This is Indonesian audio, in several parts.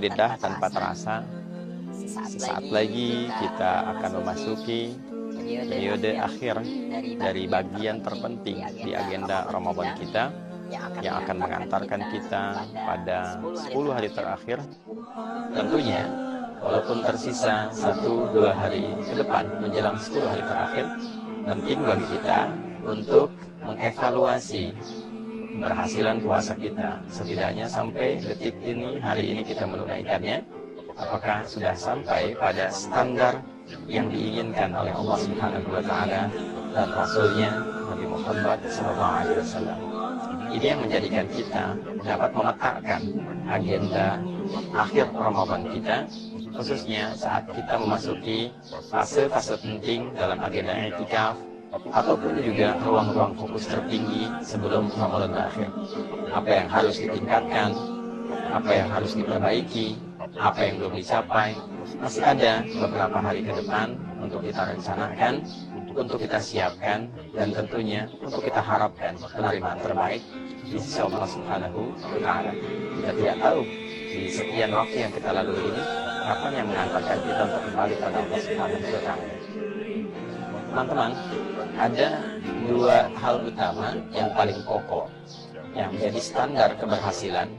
Alhamdulillah tanpa terasa sesaat lagi kita akan memasuki periode akhir dari bagian terpenting di agenda Ramadan kita yang akan mengantarkan kita pada 10 hari terakhir. Tentunya walaupun tersisa 1-2 hari ke depan menjelang 10 hari terakhir, penting bagi kita untuk mengevaluasi keberhasilan puasa kita. Setidaknya sampai detik ini, hari ini kita menunaikannya, apakah sudah sampai pada standar yang diinginkan oleh Allah Subhanahu wa Ta'ala dan Rasulnya Nabi Muhammad SAW. Ini yang menjadikan kita dapat memetakan agenda akhir Ramadan kita, khususnya saat kita memasuki fase-fase penting dalam agenda i'tikaf ataupun juga ruang-ruang fokus tertinggi sebelum Ramadan berakhir. Apa yang harus ditingkatkan, apa yang harus diperbaiki, apa yang belum dicapai, masih ada beberapa hari ke depan untuk kita rencanakan, untuk kita siapkan, dan tentunya untuk kita harapkan penerimaan terbaik di sisi Allah Subhanahu wa Ta'ala. Kita tidak tahu di sekian waktu yang kita lalui ini kapan yang mengantarkan kita untuk kembali pada Allah Subhanahu wa Ta'ala. Teman-teman, ada dua hal utama yang paling pokok yang menjadi standar keberhasilan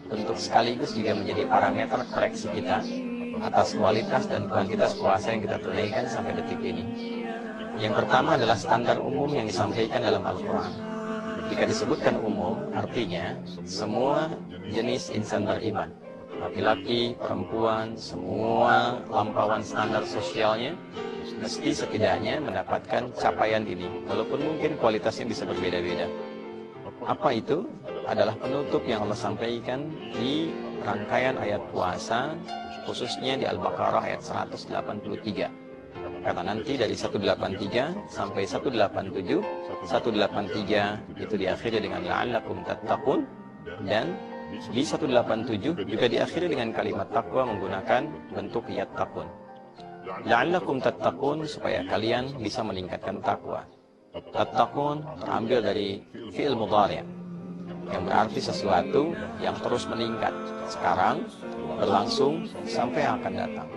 untuk sekaligus juga menjadi parameter koreksi kita atas kualitas dan kuantitas puasa yang kita tunaikan sampai detik ini. Yang pertama adalah standar umum yang disampaikan dalam Al-Quran. Jika disebutkan umum, artinya semua jenis insan beriman, laki-laki, perempuan, semua lampauan standar sosialnya mesti setidaknya mendapatkan capaian ini, walaupun mungkin kualitasnya bisa berbeda-beda. Apa itu? Adalah penutup yang Allah sampaikan di rangkaian ayat puasa, khususnya di Al-Baqarah ayat 183. Karena nanti dari 183 sampai 187, 183 itu diakhiri dengan la'allakum tattaqun, dan di 187 juga diakhiri dengan kalimat takwa menggunakan bentuk yattaqun. La'allakum tattaqun, supaya kalian bisa meningkatkan takwa. Tattaqun terambil dari fi'il mudhari' yang berarti sesuatu yang terus meningkat, sekarang, berlangsung, sampai akan datang.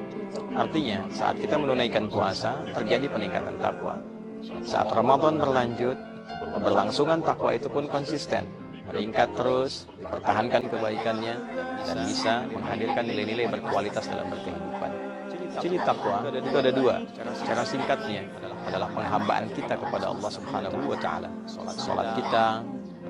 Artinya, saat kita menunaikan puasa, terjadi peningkatan takwa. Saat Ramadan berlanjut, keberlangsungan takwa itu pun konsisten, meningkat terus, dipertahankan kebaikannya, dan bisa menghadirkan nilai-nilai berkualitas dalam berkehidupan. Ciri takwa itu ada dua. Cara singkatnya adalah penghambaan kita kepada Allah Subhanahu wa Ta'ala. Salat kita,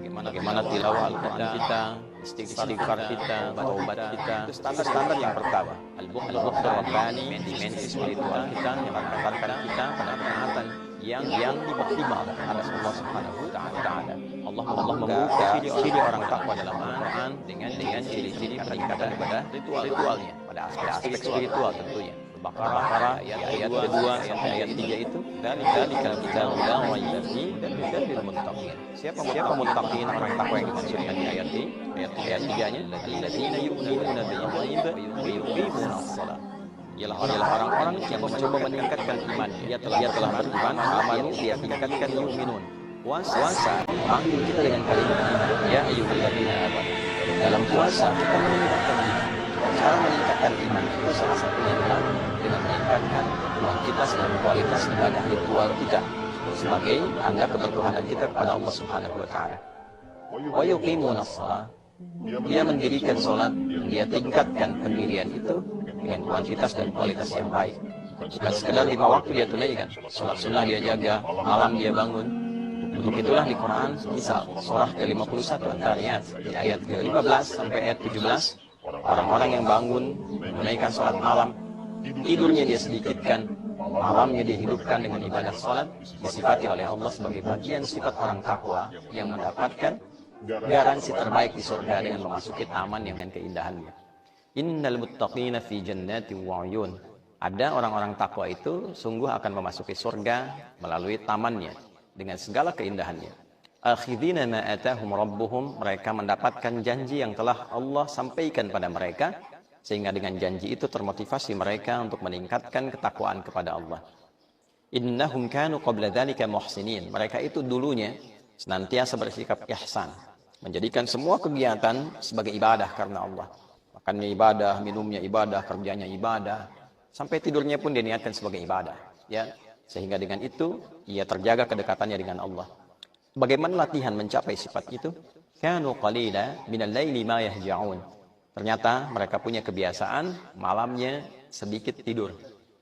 bagaimana tilawah Al-Quran kita, istighfar kita, taubat kita, itu standar yang pertama. Al-Bukhd Rabbani, dimensi spiritual kita yang mengantarkan kita pada ketaatan yang optimal terhadap Allah Subhanahu wa Ta'ala. Allah membuka ciri orang takwa dalam Al-Quran dengan ciri-ciri peningkatan ibadah ritualnya pada aspek spiritual tentunya. Al-Baqarah ayat kedua sampai ayat 3 itu, dan kita bilang wajibni dan lil muttaqin. Siapa muttaqin, orang takwa yang dimaksudkan di ayat 3-nya, alladzina yu'minuna bil ghaib wa yuqimuna shalah. Ialah orang-orang yang mencoba meningkatkan iman. Dia telah beriman, amanu, dia tingkatkan yu'minun. Puasa panggil kita dengan kalimat ya ayyuhalladzina amanu. Dalam puasa kita meningkatkan iman. Cara meningkatkan iman itu salah satunya adalah dengan meningkatkan kuantitas dan kualitas ibadah ritual kita sebagai tanda kebertuhanan kita kepada Allah Subhanahu wa Ta'ala. Wa yuqimuna shalah, dia mendirikan sholat, dia tingkatkan pendirian itu dengan kuantitas dan kualitas yang baik. Bukan sekedar 5 waktu dia tunaikan, sholat sunnah dia jaga, malam dia bangun. Begitulah di Quran, misal surah ke-51 antaranya di ayat ke-15 sampai ayat 17, orang-orang yang bangun menunaikan sholat malam, tidurnya dia sedikitkan, malamnya dia hidupkan dengan ibadah sholat, disifati oleh Allah sebagai bagian sifat orang takwa yang mendapatkan garansi terbaik di surga dengan memasuki taman yang keindahannya. Innal muttaqina fi jannati wa 'uyun. Ada orang-orang takwa itu sungguh akan memasuki surga melalui tamannya dengan segala keindahannya. Akhidina ma atahum rabbuhum, mereka mendapatkan janji yang telah Allah sampaikan pada mereka, sehingga dengan janji itu termotivasi mereka untuk meningkatkan ketakwaan kepada Allah. Innahum kanu qabla dzalika muhsinin, mereka itu dulunya senantiasa bersikap ihsan, menjadikan semua kegiatan sebagai ibadah karena Allah. Makannya ibadah, minumnya ibadah, kerjanya ibadah, sampai tidurnya pun diniatkan sebagai ibadah, ya. Sehingga dengan itu ia terjaga kedekatannya dengan Allah. Bagaimana latihan mencapai sifat itu? Kanu qalila minal laili ma yahja'un. Ternyata mereka punya kebiasaan malamnya sedikit tidur.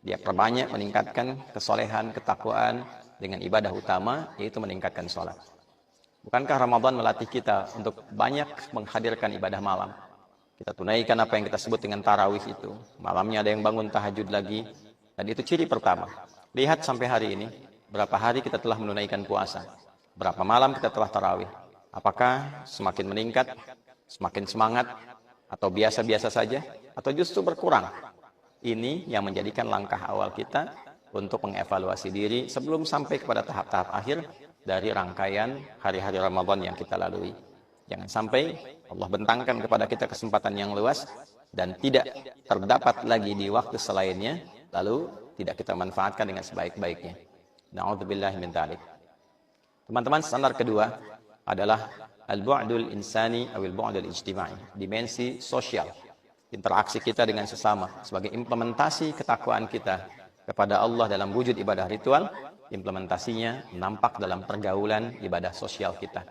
Dia perbanyak meningkatkan kesolehan, ketakwaan dengan ibadah utama, yaitu meningkatkan sholat. Bukankah Ramadan melatih kita untuk banyak menghadirkan ibadah malam? Kita tunaikan apa yang kita sebut dengan tarawih itu. Malamnya ada yang bangun tahajud lagi. Dan itu ciri pertama. Lihat sampai hari ini, berapa hari kita telah menunaikan puasa. Berapa malam kita telah tarawih. Apakah semakin meningkat, semakin semangat, atau biasa-biasa saja, atau justru berkurang? Ini yang menjadikan langkah awal kita untuk mengevaluasi diri sebelum sampai kepada tahap-tahap akhir dari rangkaian hari-hari Ramadan yang kita lalui. Jangan sampai Allah bentangkan kepada kita kesempatan yang luas dan tidak terdapat lagi di waktu selainnya, lalu tidak kita manfaatkan dengan sebaik-baiknya. Na'udzubillahi min dzalik. Teman-teman, standar kedua adalah al-bu'dul insani atau al-bu'dul ijtimai, dimensi sosial, interaksi kita dengan sesama sebagai implementasi ketakwaan kita kepada Allah dalam wujud ibadah ritual. Implementasinya nampak dalam pergaulan ibadah sosial kita.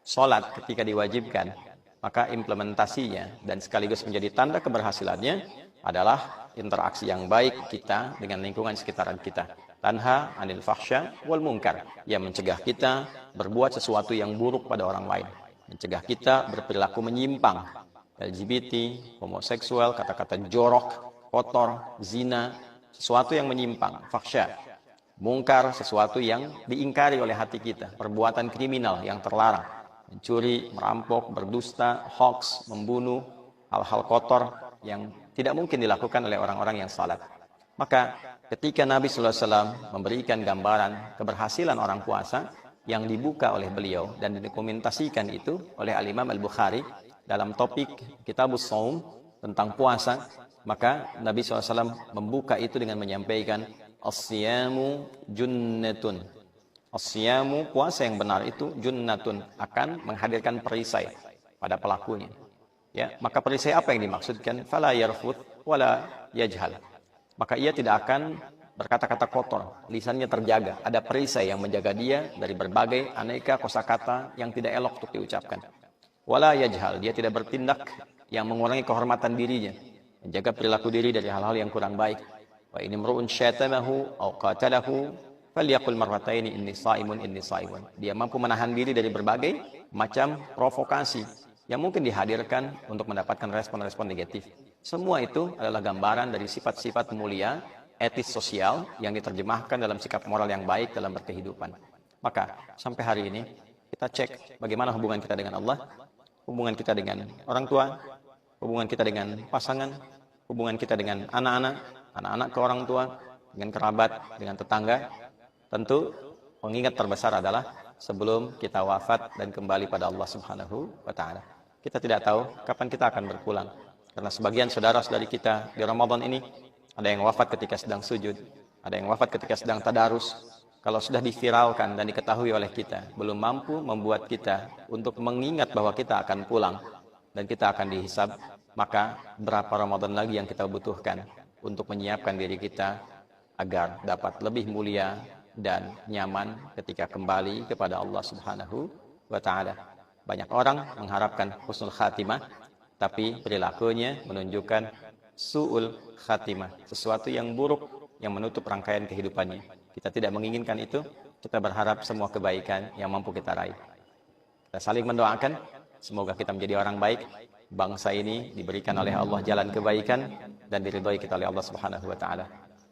Salat ketika diwajibkan, maka implementasinya dan sekaligus menjadi tanda keberhasilannya adalah interaksi yang baik kita dengan lingkungan sekitaran kita. Tanha anil fahsya wal munkar, yang mencegah kita berbuat sesuatu yang buruk pada orang lain, mencegah kita berperilaku menyimpang, LGBT, homoseksual, kata-kata jorok, kotor, zina, sesuatu yang menyimpang, fahsya. Mungkar, sesuatu yang diingkari oleh hati kita, perbuatan kriminal yang terlarang, mencuri, merampok, berdusta, hoax, membunuh, hal-hal kotor yang tidak mungkin dilakukan oleh orang-orang yang salat. Maka ketika Nabi SAW memberikan gambaran keberhasilan orang puasa yang dibuka oleh beliau dan didokumentasikan itu oleh Al-Imam Al-Bukhari dalam topik Kitabus Shaum tentang puasa, maka Nabi SAW membuka itu dengan menyampaikan as-siyamu junnatun. As-siyamu, puasa yang benar itu, junnatun, akan menghadirkan perisai pada pelakunya. Ya, maka perisai apa yang dimaksudkan? Fala yarfuth wala yajhal. Maka ia tidak akan berkata-kata kotor, lisannya terjaga. Ada perisai yang menjaga dia dari berbagai aneka kosakata yang tidak elok untuk diucapkan. Wala yajhal, dia tidak bertindak yang mengurangi kehormatan dirinya, menjaga perilaku diri dari hal-hal yang kurang baik. Wa in imru'un syatamahu aw qatalahu falyaqul marrataini inni shaimun inni shaimun. Dia mampu menahan diri dari berbagai macam provokasi yang mungkin dihadirkan untuk mendapatkan respon-respon negatif. Semua itu adalah gambaran dari sifat-sifat mulia, etis sosial yang diterjemahkan dalam sikap moral yang baik dalam berkehidupan. Maka sampai hari ini kita cek bagaimana hubungan kita dengan Allah, hubungan kita dengan orang tua, hubungan kita dengan pasangan, hubungan kita dengan anak-anak, anak-anak ke orang tua, dengan kerabat, dengan tetangga. Tentu pengingat terbesar adalah sebelum kita wafat dan kembali pada Allah Subhanahu wa Ta'ala. Kita tidak tahu kapan kita akan berpulang. Karena sebagian saudara-saudari kita di Ramadan ini, ada yang wafat ketika sedang sujud, ada yang wafat ketika sedang tadarus. Kalau sudah diviralkan dan diketahui oleh kita, belum mampu membuat kita untuk mengingat bahwa kita akan pulang dan kita akan dihisab, maka berapa Ramadan lagi yang kita butuhkan untuk menyiapkan diri kita agar dapat lebih mulia dan nyaman ketika kembali kepada Allah Subhanahu wa Ta'ala. Banyak orang mengharapkan husnul khatimah, tapi perilakunya menunjukkan su'ul khatimah, sesuatu yang buruk yang menutup rangkaian kehidupannya. Kita tidak menginginkan itu, kita berharap semua kebaikan yang mampu kita raih. Kita saling mendoakan, semoga kita menjadi orang baik, bangsa ini diberikan oleh Allah jalan kebaikan dan diridhai kita oleh Allah Subhanahu wa Ta'ala.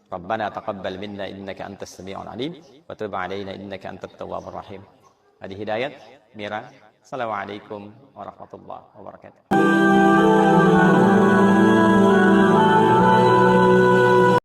Rabbana taqabbal minna innaka antas sami'ul alim wa tub 'alaina innaka antat tawwabur rahim. Adi Hidayat, Mira. Assalamualaikum warahmatullahi wabarakatuh.